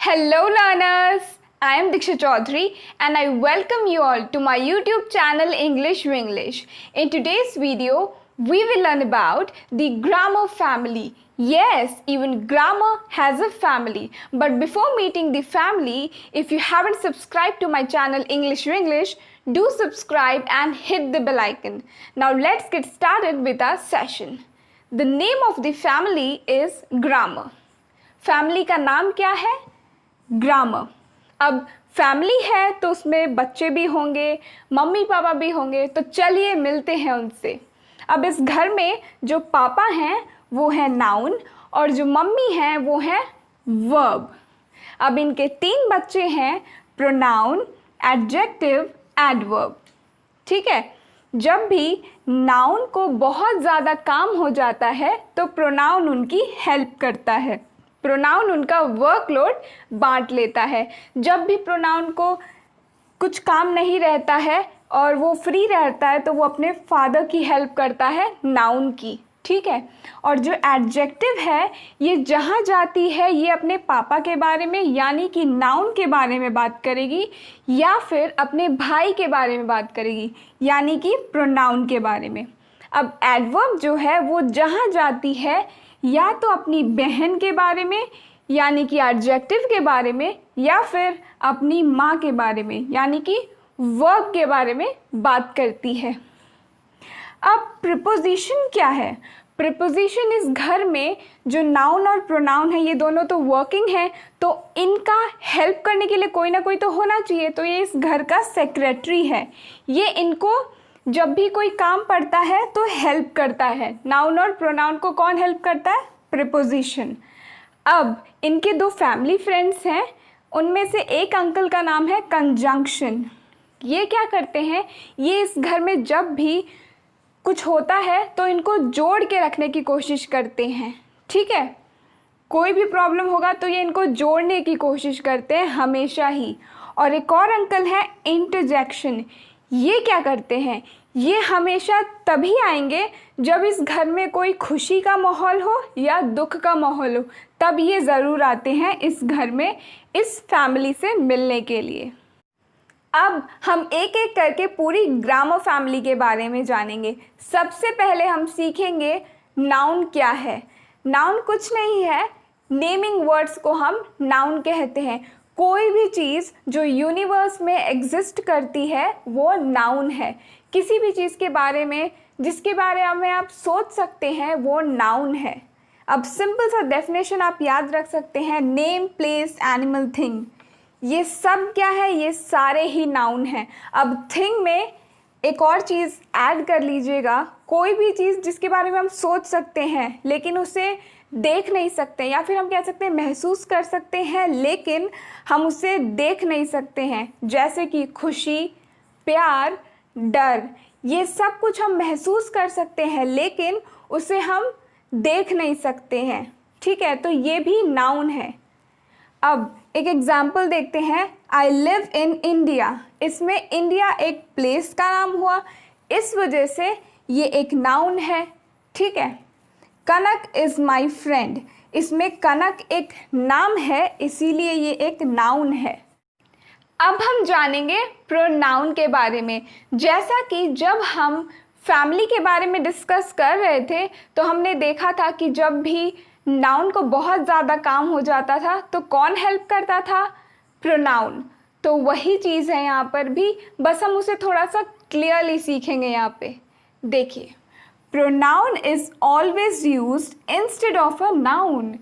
Hello learners, I am Diksha Chaudhary and I welcome you all to my YouTube channel English to English. In today's video, we will learn about the grammar family. Yes, even grammar has a family. But before meeting the family, if you haven't subscribed to my channel English to English, do subscribe and hit the bell icon. Now let's get started with our session. The name of the family is grammar. Family का नाम क्या है? Grammar. अब family है तो उसमें बच्चे भी होंगे, मम्मी पापा भी होंगे, तो चलिए मिलते हैं उनसे. अब इस घर में जो पापा हैं वो है नाउन और जो मम्मी हैं वो है वर्ब. अब इनके 3 बच्चे हैं, प्रोनाउन, एडजेक्टिव, एडवर्ब. ठीक है. जब भी नाउन को बहुत ज़्यादा काम हो जाता है तो प्रोनाउन उनकी हेल्प करता है. प्रोनाउन उनका वर्कलोड बांट लेता है. जब भी प्रोनाउन को कुछ काम नहीं रहता है और वो फ्री रहता है तो वो अपने फादर की हेल्प करता है नाउन की. ठीक है. और जो एडजेक्टिव है ये जहाँ जाती है ये अपने पापा के बारे में यानी कि नाउन के बारे में बात करेगी या फिर अपने भाई के बारे में बात करेगी यानी कि प्रोनाउन के बारे में. अब एडवर्ब जो है वो जहाँ जाती है या तो अपनी बहन के बारे में यानी कि एडजेक्टिव के बारे में या फिर अपनी माँ के बारे में यानी कि वर्ब के बारे में बात करती है. अब प्रीपोजिशन क्या है? प्रीपोजिशन इस घर में जो नाउन और प्रोनाउन है ये दोनों तो वर्किंग है तो इनका हेल्प करने के लिए कोई ना कोई तो होना चाहिए. तो ये इस घर का सेक्रेटरी है. ये इनको जब भी कोई काम पड़ता है तो हेल्प करता है. नाउन और प्रोनाउन को कौन हेल्प करता है? प्रीपोजिशन. अब इनके 2 फैमिली फ्रेंड्स हैं, उनमें से एक अंकल का नाम है कंजंक्शन. ये क्या करते हैं? ये इस घर में जब भी कुछ होता है तो इनको जोड़ के रखने की कोशिश करते हैं. ठीक है. कोई भी प्रॉब्लम होगा तो ये इनको जोड़ने की कोशिश करते हैं हमेशा ही. और एक और अंकल है इंटरजेक्शन. ये क्या करते हैं? ये हमेशा तभी आएंगे जब इस घर में कोई खुशी का माहौल हो या दुख का माहौल हो, तब ये ज़रूर आते हैं इस घर में इस फैमिली से मिलने के लिए. अब हम एक एक करके पूरी ग्रामर फैमिली के बारे में जानेंगे. सबसे पहले हम सीखेंगे नाउन क्या है. नाउन कुछ नहीं है, नेमिंग वर्ड्स को हम नाउन कहते हैं. कोई भी चीज़ जो यूनिवर्स में एग्जिस्ट करती है वो नाउन है. किसी भी चीज़ के बारे में जिसके बारे में आप सोच सकते हैं वो नाउन है. अब सिंपल सा डेफिनेशन आप याद रख सकते हैं, नेम, प्लेस, एनिमल, थिंग. ये सब क्या है? ये सारे ही नाउन हैं. अब थिंग में एक और चीज़ ऐड कर लीजिएगा. कोई भी चीज़ जिसके बारे में हम सोच सकते हैं लेकिन उसे देख नहीं सकते या फिर हम कह सकते हैं महसूस कर सकते हैं लेकिन हम उसे देख नहीं सकते हैं. जैसे कि खुशी, प्यार, डर. ये सब कुछ हम महसूस कर सकते हैं लेकिन उसे हम देख नहीं सकते हैं. ठीक है. तो ये भी नाउन है. अब एक एग्जाम्पल देखते हैं. I live in India. इसमें इंडिया एक प्लेस का नाम हुआ, इस वजह से ये एक नाउन है. ठीक है. कनक इज़ माई फ्रेंड. इसमें कनक एक नाम है इसीलिए ये एक नाउन है. अब हम जानेंगे प्रोनाउन के बारे में. जैसा कि जब हम फैमिली के बारे में डिस्कस कर रहे थे तो हमने देखा था कि जब भी नाउन को बहुत ज़्यादा काम हो जाता था तो कौन हेल्प करता था? प्रोनाउन. तो वही चीज़ है यहाँ पर भी, बस हम उसे थोड़ा सा क्लियरली सीखेंगे. यहाँ पे देखिए, pronoun is always used instead of a noun.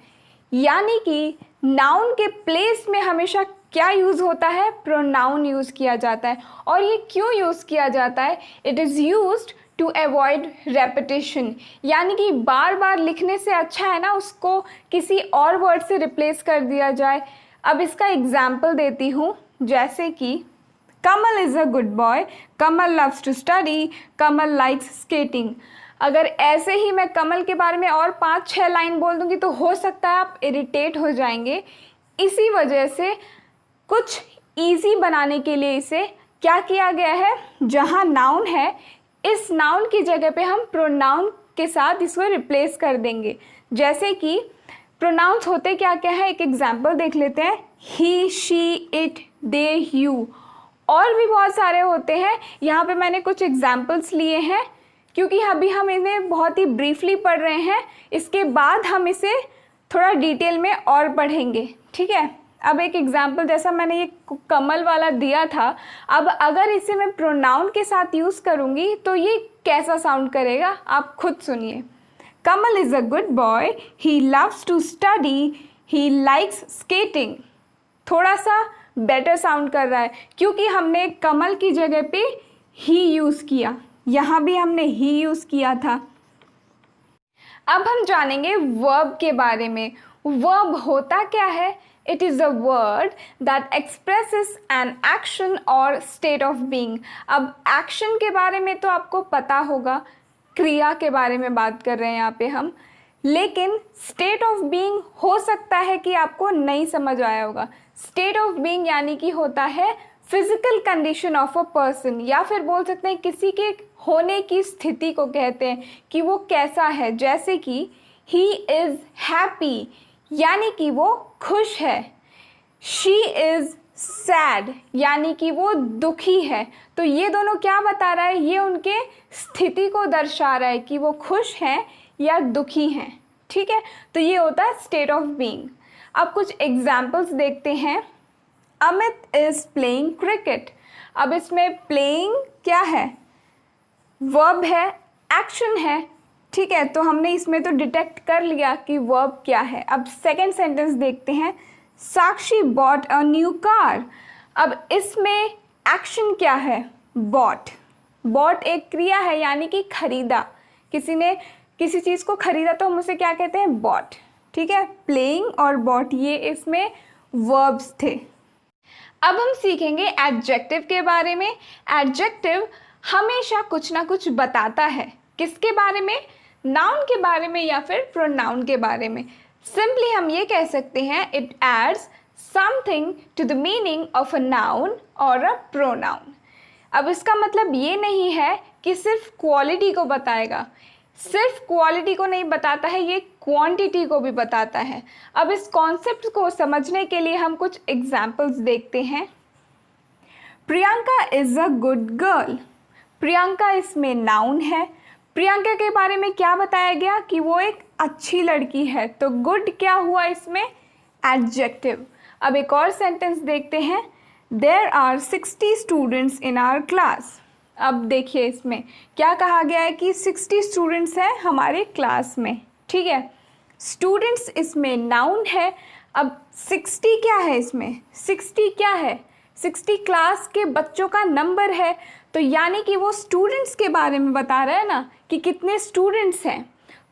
यानी कि नाउन के प्लेस में हमेशा क्या यूज़ होता है? प्रोनाउन यूज़ किया जाता है. और ये क्यों यूज़ किया जाता है? It is used to avoid repetition. यानी कि बार बार लिखने से अच्छा है ना उसको किसी और वर्ड से रिप्लेस कर दिया जाए. अब इसका एग्जाम्पल देती हूँ. जैसे कि Kamal is a good boy, Kamal loves to study, Kamal likes skating. अगर ऐसे ही मैं कमल के बारे में और 5-6 लाइन बोल दूँगी तो हो सकता है आप इरिटेट हो जाएंगे. इसी वजह से कुछ इजी बनाने के लिए इसे क्या किया गया है? जहाँ नाउन है इस नाउन की जगह पे हम प्रोनाउन के साथ इसको रिप्लेस कर देंगे. जैसे कि प्रोनाउंस होते क्या क्या है, एक एग्जाम्पल देख लेते हैं। ही, शी, इट, दे, यू, और भी बहुत सारे होते हैं। यहाँ पे मैंने कुछ एग्जाम्पल्स लिए हैं क्योंकि अभी हम इन्हें बहुत ही ब्रीफली पढ़ रहे हैं, इसके बाद हम इसे थोड़ा डिटेल में और पढ़ेंगे, ठीक है। अब एक एग्जाम्पल जैसा मैंने ये कमल वाला दिया था, अब अगर इसे मैं प्रोनाउन के साथ यूज़ करूँगी तो ये कैसा साउंड करेगा, आप खुद सुनिए। Kamal is a good boy, he loves to study, he likes skating. थोड़ा सा बेटर साउंड कर रहा है क्योंकि हमने कमल की जगह पे ही यूज़ किया, यहाँ भी हमने ही यूज़ किया था। अब हम जानेंगे वर्ब के बारे में। वर्ब होता क्या है? It is a word that expresses an action or state of being. अब action के बारे में तो आपको पता होगा, क्रिया के बारे में बात कर रहे हैं यहाँ पे हम, लेकिन state of being हो सकता है कि आपको नहीं समझ आया होगा। state of being यानी कि होता है physical condition of a person, या फिर बोल सकते हैं किसी के होने की स्थिति को कहते हैं कि वो कैसा है। जैसे कि he is happy यानी कि वो खुश है, she is sad यानी कि वो दुखी है। तो ये दोनों क्या बता रहा है, ये उनके स्थिति को दर्शा रहा है कि वो खुश हैं या दुखी हैं, ठीक है। तो ये होता है स्टेट ऑफ बीइंग। अब कुछ एग्जाम्पल्स देखते हैं। Amit is playing cricket. अब इसमें प्लेइंग क्या है, वर्ब है, एक्शन है, ठीक है। तो हमने इसमें तो डिटेक्ट कर लिया कि वर्ब क्या है। अब सेकंड सेंटेंस देखते हैं। साक्षी बॉट अ न्यू कार। अब इसमें एक्शन क्या है, बॉट। बॉट एक क्रिया है यानी कि खरीदा, किसी ने किसी चीज़ को खरीदा तो हम उसे क्या कहते हैं, बॉट, ठीक है। प्लेइंग और बॉट ये इसमें वर्ब्स थे। अब हम सीखेंगे एडजेक्टिव के बारे में। एडजेक्टिव हमेशा कुछ ना कुछ बताता है, किसके बारे में, नाउन के बारे में या फिर प्रोनाउन के बारे में। सिंपली हम ये कह सकते हैं it adds something to the meaning of a noun और अ प्रोनाउन। अब इसका मतलब ये नहीं है कि सिर्फ क्वालिटी को बताएगा, सिर्फ क्वालिटी को नहीं बताता है, ये क्वांटिटी को भी बताता है। अब इस कॉन्सेप्ट को समझने के लिए हम कुछ एग्जाम्पल्स देखते हैं। Priyanka is a good girl. Priyanka इसमें नाउन है। प्रियंका के बारे में क्या बताया गया कि वो एक अच्छी लड़की है, तो गुड क्या हुआ इसमें, एडजेक्टिव। अब एक और सेंटेंस देखते हैं। There are 60 students in our class. अब देखिए इसमें क्या कहा गया है कि 60 स्टूडेंट्स हैं हमारे क्लास में, ठीक है। स्टूडेंट्स इसमें नाउन है। अब 60 क्या है इसमें, 60 क्या है, 60 क्लास के बच्चों का नंबर है, तो यानी कि वो स्टूडेंट्स के बारे में बता रहा है ना कि कितने स्टूडेंट्स हैं।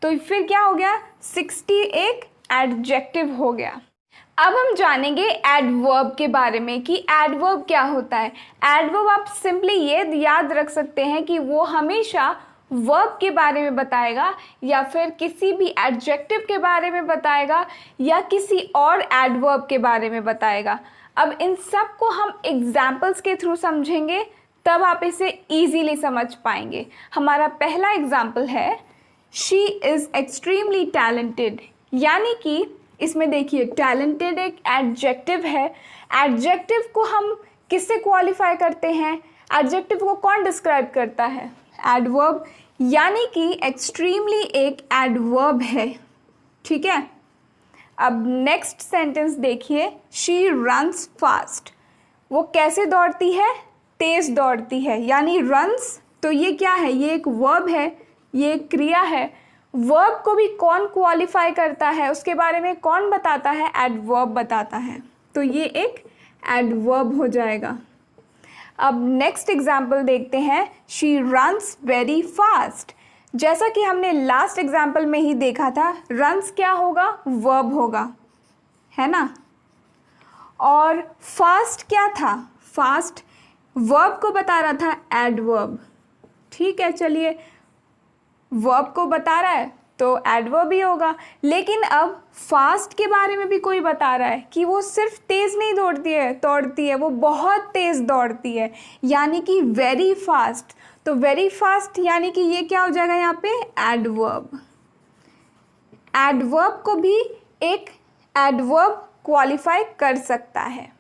तो फिर क्या हो गया, 60 एक एडजेक्टिव हो गया। अब हम जानेंगे एडवर्ब के बारे में कि एडवर्ब क्या होता है। एडवर्ब आप सिंपली ये याद रख सकते हैं कि वो हमेशा वर्ब के बारे में बताएगा या फिर किसी भी एडजेक्टिव के बारे में बताएगा या किसी और एडवर्ब के बारे में बताएगा। अब इन सब को हम एग्जाम्पल्स के थ्रू समझेंगे, तब आप इसे ईजीली समझ पाएंगे। हमारा पहला एग्जाम्पल है, शी इज़ एक्सट्रीमली टैलेंटेड। यानी कि इसमें देखिए टैलेंटेड एक एडजेक्टिव है। एडजेक्टिव को हम किससे क्वालिफाई करते हैं, एडजेक्टिव को कौन डिस्क्राइब करता है, एडवर्ब। यानी कि एक्सट्रीमली एक एडवर्ब है, ठीक है। अब नेक्स्ट सेंटेंस देखिए, शी रन्स फास्ट। वो कैसे दौड़ती है, तेज दौड़ती है। यानी रन्स, तो ये क्या है, ये एक वर्ब है, ये एक क्रिया है। वर्ब को भी कौन क्वालिफाई करता है, उसके बारे में कौन बताता है, एडवर्ब बताता है। तो ये एक एडवर्ब हो जाएगा। अब नेक्स्ट एग्जाम्पल देखते हैं, शी रन्स वेरी फास्ट। जैसा कि हमने लास्ट एग्जाम्पल में ही देखा था, रन्स क्या होगा, वर्ब होगा, है ना। और फास्ट क्या था, फास्ट वर्ब को बता रहा था, एडवर्ब, ठीक है। चलिए, वर्ब को बता रहा है तो एडवर्ब ही होगा। लेकिन अब फास्ट के बारे में भी कोई बता रहा है कि वो सिर्फ तेज़ नहीं दौड़ती है, वो बहुत तेज़ दौड़ती है, यानी कि वेरी फास्ट। तो वेरी फास्ट यानी कि ये क्या हो जाएगा यहाँ पे, एडवर्ब। एडवर्ब को भी एक एडवर्ब क्वालिफाई कर सकता है।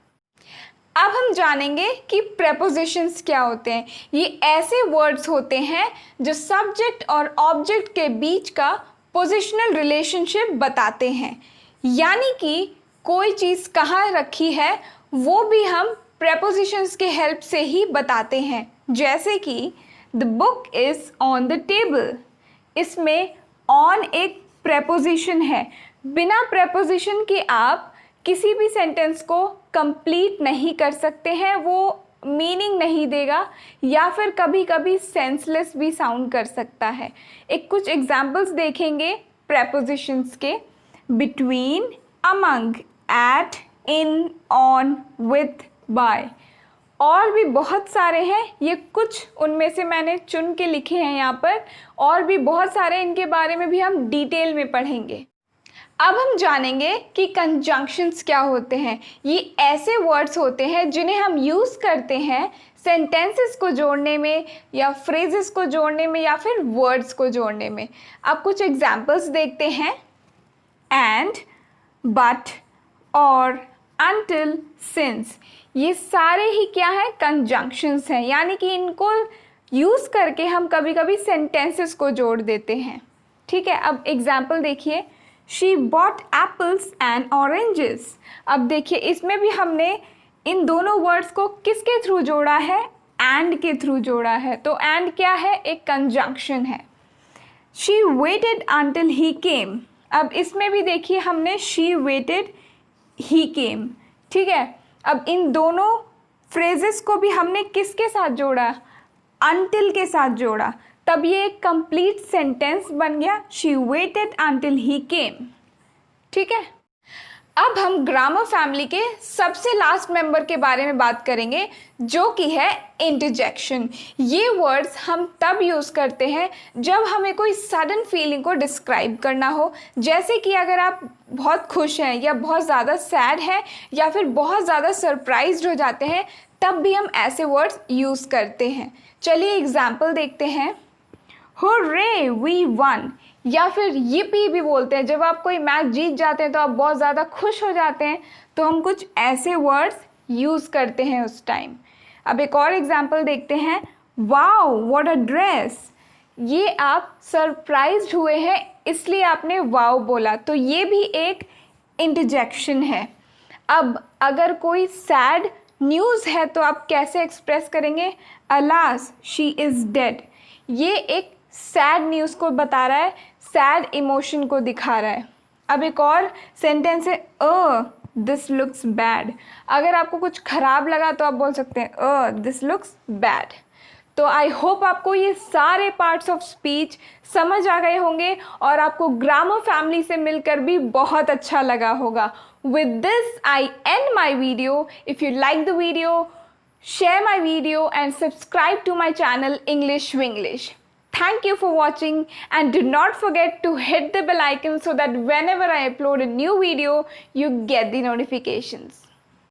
अब हम जानेंगे कि प्रेपोजिशंस क्या होते हैं। ये ऐसे वर्ड्स होते हैं जो सब्जेक्ट और ऑब्जेक्ट के बीच का पोजिशनल रिलेशनशिप बताते हैं, यानी कि कोई चीज़ कहाँ रखी है वो भी हम प्रेपोजिशंस के हेल्प से ही बताते हैं। जैसे कि the book is on the table, इसमें ऑन एक प्रेपोजिशन है। बिना प्रेपोजिशन के आप किसी भी सेंटेंस को कंप्लीट नहीं कर सकते हैं, वो मीनिंग नहीं देगा या फिर कभी कभी सेंसलेस भी साउंड कर सकता है। एक कुछ एग्जांपल्स देखेंगे प्रेपोजिशंस के। Between, among, at, in, on, with, by, और भी बहुत सारे हैं। ये कुछ उनमें से मैंने चुन के लिखे हैं यहाँ पर, और भी बहुत सारे, इनके बारे में भी हम डिटेल में पढ़ेंगे। अब हम जानेंगे कि कंजंक्शंस क्या होते हैं। ये ऐसे वर्ड्स होते हैं जिन्हें हम यूज़ करते हैं सेंटेंसेस को जोड़ने में या फ्रेजेस को जोड़ने में या फिर वर्ड्स को जोड़ने में। अब कुछ एग्जांपल्स देखते हैं। एंड, बट, और, अनटिल, सिंस, ये सारे ही क्या है, कंजंक्शंस हैं, यानी कि इनको यूज़ करके हम कभी कभी सेंटेंसेस को जोड़ देते हैं। ठीक है, अब एग्जाम्पल देखिए। She bought apples and oranges. अब देखिए इसमें भी हमने इन दोनों वर्ड्स को किसके थ्रू जोड़ा है, एंड के थ्रू जोड़ा है। तो एंड क्या है, एक कंजंक्शन है। शी वेटेड अंटिल ही केम। अब इसमें भी देखिए हमने शी वेटेड ही केम। ठीक है, अब इन दोनों फ्रेजेस को भी हमने किसके साथ जोड़ा, अंटिल के साथ जोड़ा, तब ये एक कंप्लीट सेंटेंस बन गया। शी वेटेड अंटिल ही केम। ठीक है, अब हम ग्रामर फैमिली के सबसे लास्ट मेंबर के बारे में बात करेंगे, जो कि है इंटरजेक्शन। ये वर्ड्स हम तब यूज़ करते हैं जब हमें कोई सडन फीलिंग को डिस्क्राइब करना हो। जैसे कि अगर आप बहुत खुश हैं या बहुत ज़्यादा सैड हैं या फिर बहुत ज़्यादा सरप्राइज्ड हो जाते हैं, तब भी हम ऐसे वर्ड्स यूज़ करते हैं। चलिए एग्जाम्पल देखते हैं। हुर्रे वी वन, या फिर yippee भी बोलते हैं। जब आप कोई मैच जीत जाते हैं तो आप बहुत ज़्यादा खुश हो जाते हैं, तो हम कुछ ऐसे वर्ड्स यूज़ करते हैं उस टाइम। अब एक और एग्जांपल देखते हैं। वाओ व्हाट अ ड्रेस, ये आप सरप्राइज्ड हुए हैं इसलिए आपने वाओ बोला, तो ये भी एक इंटरजेक्शन है। अब अगर कोई सैड न्यूज़ है तो आप कैसे एक्सप्रेस करेंगे, अलास शी इज़ डेड। ये एक सैड न्यूज़ को बता रहा है, सैड इमोशन को दिखा रहा है। अब एक और सेंटेंस है, दिस लुक्स बैड। अगर आपको कुछ खराब लगा तो आप बोल सकते हैं दिस लुक्स बैड। तो आई होप आपको ये सारे पार्ट्स ऑफ स्पीच समझ आ गए होंगे और आपको ग्रामर फैमिली से मिलकर भी बहुत अच्छा लगा होगा। With this I and my video. If you like the video, share my video and subscribe to my channel English Winglish. Thank you for watching and do not forget to hit the bell icon so that whenever I upload a new video, you get the notifications.